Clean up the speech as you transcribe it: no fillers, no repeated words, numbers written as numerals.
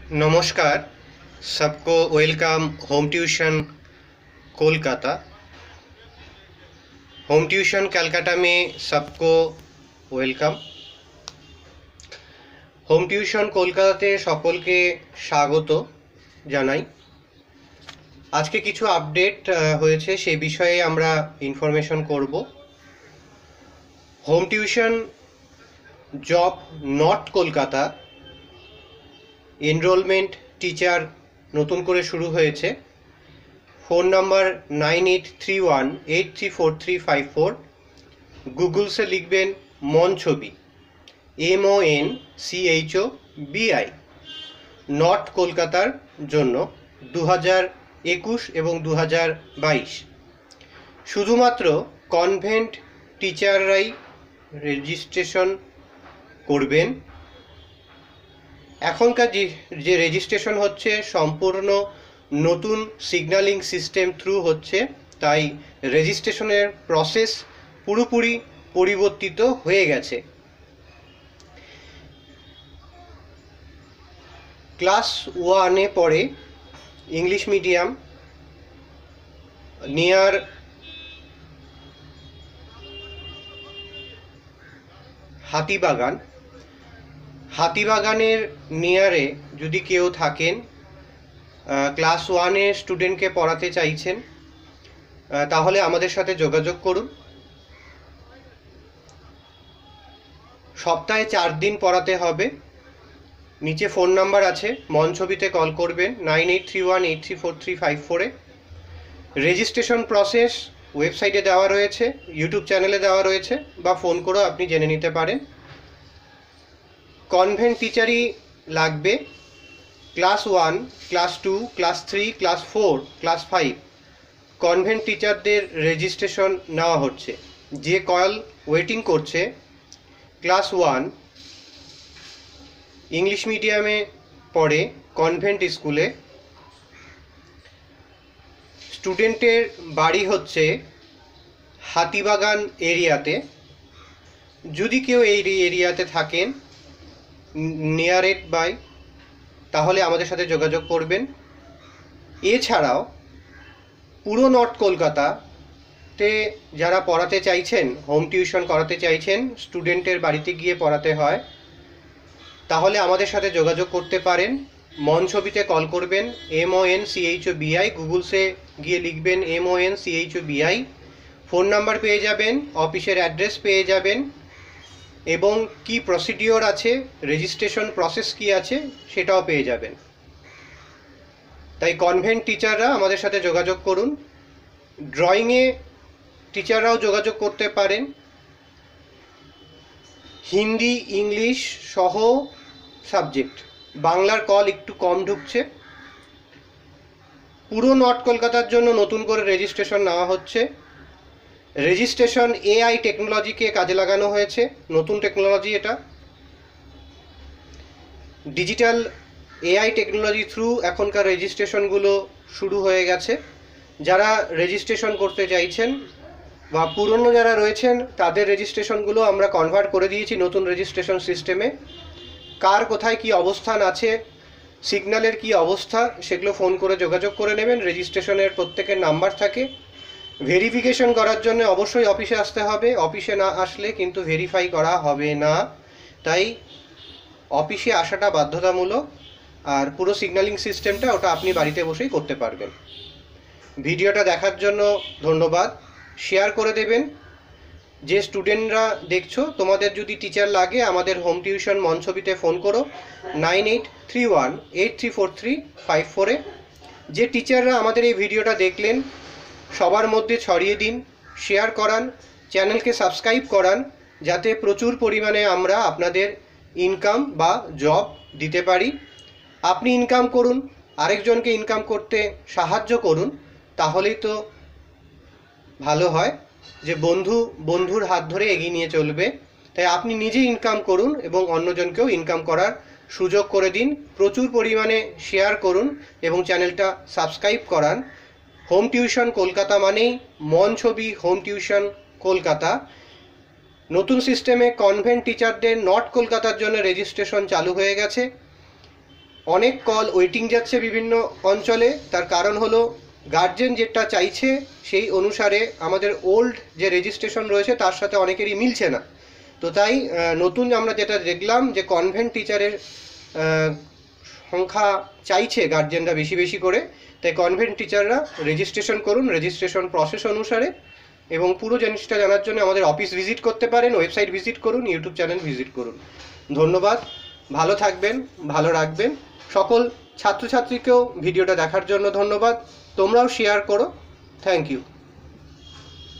नमस्कार, सबको welcome home tuition Kolkata. Home tuition Kolkata में सबको वेलकम। होम ट्यूशन कोलकाताते सकलके स्वागत জানাই। আজকে কিছু আপডেট হয়েছে, সেই বিষয়ে আমরা ইনফরমেশন করব। Home tuition job north Kolkata enrolment teacher নতুন করে শুরু হয়েছে। Phone number 9831834354। গুগলসে লিখবেন মনছবি MONCHOBI নর্থ কলকাতার জন্য 2021 এবং 2022। শুধুমাত্র কনভেন্ট টিচাররাই রেজিস্ট্রেশন করবেন। এখনকার যে রেজিস্ট্রেশন হচ্ছে সম্পূর্ণ নতুন সিগন্যালিং সিস্টেম থ্রু হচ্ছে, তাই রেজিস্ট্রেশনের প্রসেস পুরোপুরি পরিবর্তিত হয়ে গেছে। ক্লাস 1-এ পড়ে ইংলিশ মিডিয়াম নিয়ার হাতিবাগানের নিয়ারে যদি কেউ থাকেন, ক্লাস 1-এর স্টুডেন্টকে পড়াতে চাইছেন, তাহলে আমাদের সাথে যোগাযোগ করুন। সপ্তাহে 4 দিন পড়াতে হবে। নিচে ফোন নাম্বার আছে, মনছবিতে কল করবেন 9831834354-এ। রেজিস্ট্রেশন প্রসেস ওয়েবসাইটে দেওয়া রয়েছে, ইউটিউব চ্যানেলে দেওয়া রয়েছে, বা ফোন করেও আপনি জেনে নিতে পারেন। কনভেন্ট টিচারই লাগবে। Class 1, class 2, class 3, class 4, class 5 convent টিচারদের রেজিস্ট্রেশন নেওয়া হচ্ছে। যে কল ওয়েটিং করছে ক্লাস 1 ইংলিশ মিডিয়ামে পড়ে কনভেন্ট স্কুলে, স্টুডেন্টের বাড়ি হচ্ছে হাতিবাগান এরিয়াতে। যদি কেউ এই এরিয়াতে থাকেন নিয়ার ইট বাই, তাহলে আমাদের সাথে যোগাযোগ করবেন। এছাড়াও পুরো নর্থ কলকাতাতে যারা পড়াতে চাইছেন, হোম টিউশন করাতে চাইছেন, স্টুডেন্টের বাড়িতে গিয়ে পড়াতে হয়, তাহলে আমাদের সাথে যোগাযোগ করতে পারেন। মনছবিতে কল করবেন MONCHOBI, গুগলসে গিয়ে লিখবেন MONCHOBI। ফোন নাম্বার পেয়ে যাবেন, অফিসের অ্যাড্রেস পেয়ে যাবেন, এবং কি প্রসিডিওর আছে, রেজিস্ট্রেশন প্রসেস কি আছে সেটাও পেয়ে যাবেন। তাই কনভেন্ট টিচাররা আমাদের সাথে যোগাযোগ করুন। ড্রয়িংয়ে টিচাররাও যোগাযোগ করতে পারেন। হিন্দি, ইংলিশ সহ সাবজেক্ট। বাংলার কল একটু কম ঢুকছে। পুরো নর্থ কলকাতার জন্য নতুন করে রেজিস্ট্রেশন নেওয়া হচ্ছে। রেজিস্ট্রেশন AI টেকনোলজিকে কাজে লাগানো হয়েছে। নতুন টেকনোলজি এটা। ডিজিটাল AI টেকনোলজি থ্রু এখনকার রেজিস্ট্রেশনগুলো শুরু হয়ে গেছে। যারা রেজিস্ট্রেশন করতে চাইছেন বা পুরনো যারা রয়েছেন, তাদের রেজিস্ট্রেশনগুলো আমরা কনভার্ট করে দিয়েছি নতুন রেজিস্ট্রেশন সিস্টেমে। কার কোথায় কি অবস্থান আছে, সিগন্যালের কি অবস্থা, সেগুলো ফোন করে যোগাযোগ করে নেবেন। রেজিস্ট্রেশনের প্রত্যেকের নাম্বার থাকে। ভেরিফিকেশন করার জন্য অবশ্যই অফিসে আসতে হবে। অফিসে না আসলে কিন্তু ভেরিফাই করা হবে না, তাই অফিসে আসাটা বাধ্যতামূলক। আর পুরো সিগন্যালিং সিস্টেমটা ওটা আপনি বাড়িতে বসেই করতে পারবেন। ভিডিওটা দেখার জন্য ধন্যবাদ। শেয়ার করে দেবেন। যে স্টুডেন্টরা দেখছো, তোমাদের যদি টিচার লাগে, আমাদের হোম টিউশন মনছবিতে ফোন করো 9831834354-এ। যে টিচাররা আমাদের এই ভিডিওটা দেখলেন, সবার মধ্যে ছড়িয়ে দিন, শেয়ার করান, চ্যানেলকে সাবস্ক্রাইব করান, যাতে প্রচুর পরিমাণে আমরা আপনাদের ইনকাম বা জব দিতে পারি। আপনি ইনকাম করুন, আরেকজনকে ইনকাম করতে সাহায্য করুন, তাহলেই তো ভালো হয়। যে বন্ধুর হাত ধরে এগিয়ে নিয়ে চলবে। তাই আপনি নিজে ইনকাম করুন এবং অন্যজনকেও ইনকাম করার সুযোগ করে দিন। প্রচুর পরিমাণে শেয়ার করুন এবং চ্যানেলটা সাবস্ক্রাইব করান। হোম টিউশন কলকাতা মানেই মনছবি হোম টিউশন কলকাতা। নতুন সিস্টেমে কনভেন্ট টিচারদের নর্থ কলকাতার জন্য রেজিস্ট্রেশন চালু হয়ে গেছে। অনেক কল ওয়েটিং যাচ্ছে বিভিন্ন অঞ্চলে। তার কারণ হলো গার্জেন যেটা চাইছে সেই অনুসারে আমাদের ওল্ড যে রেজিস্ট্রেশন রয়েছে তার সাথে অনেকেরই মিলছে না। তো তাই নতুন আমরা যেটা দেখলাম যে কনভেন্ট টিচারের সংখ্যা চাইছে গার্জেনরা বেশি বেশি করে, তাই কনভেন্ট টিচাররা রেজিস্ট্রেশন করুন রেজিস্ট্রেশন প্রসেস অনুসারে। এবং পুরো জিনিসটা জানার জন্য আমাদের অফিস ভিজিট করতে পারেন, ওয়েবসাইট ভিজিট করুন, ইউটিউব চ্যানেল ভিজিট করুন। ধন্যবাদ, ভালো থাকবেন, ভালো রাখবেন। সকল ছাত্রছাত্রীকেও ভিডিওটা দেখার জন্য ধন্যবাদ। তোমরাও শেয়ার করো। Thank you.